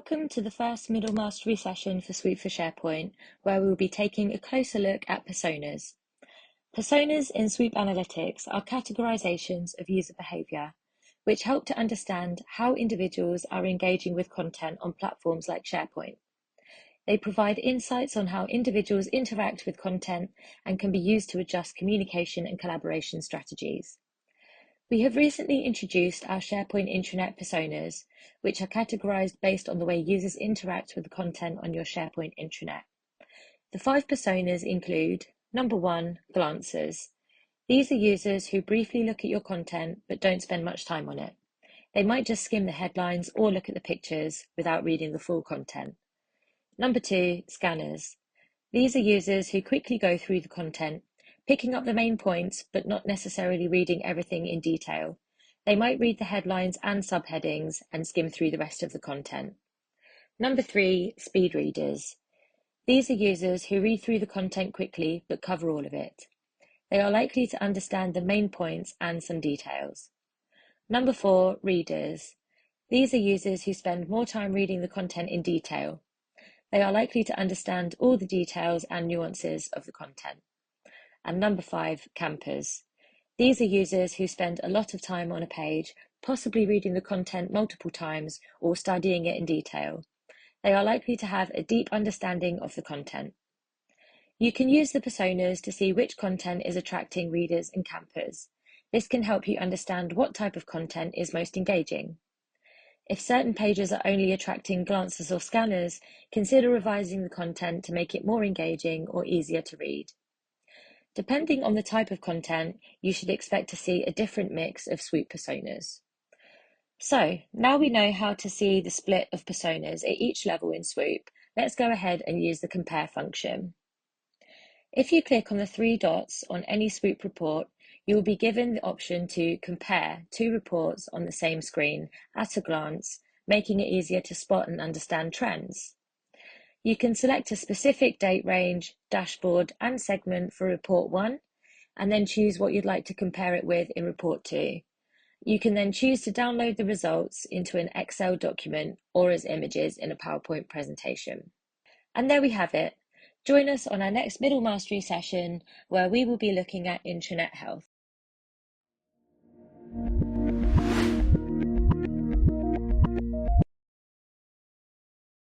Welcome to the first Middle Mastery session for SWOOP for SharePoint, where we will be taking a closer look at personas. Personas in SWOOP Analytics are categorizations of user behavior, which help to understand how individuals are engaging with content on platforms like SharePoint. They provide insights on how individuals interact with content and can be used to adjust communication and collaboration strategies. We have recently introduced our SharePoint intranet personas, which are categorized based on the way users interact with the content on your SharePoint intranet. The 5 personas include: number 1, glancers. These are users who briefly look at your content but don't spend much time on it. They might just skim the headlines or look at the pictures without reading the full content. Number 2, scanners. These are users who quickly go through the content, picking up the main points, but not necessarily reading everything in detail. They might read the headlines and subheadings and skim through the rest of the content. Number 3, speed readers. These are users who read through the content quickly, but cover all of it. They are likely to understand the main points and some details. Number 4, readers. These are users who spend more time reading the content in detail. They are likely to understand all the details and nuances of the content. And number 5, campers. These are users who spend a lot of time on a page, possibly reading the content multiple times or studying it in detail. They are likely to have a deep understanding of the content. You can use the personas to see which content is attracting readers and campers. This can help you understand what type of content is most engaging. If certain pages are only attracting glancers or scanners, consider revising the content to make it more engaging or easier to read. Depending on the type of content, you should expect to see a different mix of SWOOP personas. So, now we know how to see the split of personas at each level in SWOOP, let's go ahead and use the compare function. If you click on the 3 dots on any SWOOP report, you will be given the option to compare 2 reports on the same screen at a glance, making it easier to spot and understand trends. You can select a specific date range, dashboard, and segment for report 1, and then choose what you'd like to compare it with in report 2. You can then choose to download the results into an Excel document or as images in a PowerPoint presentation. And there we have it. Join us on our next Middle Mastery session, where we will be looking at intranet health.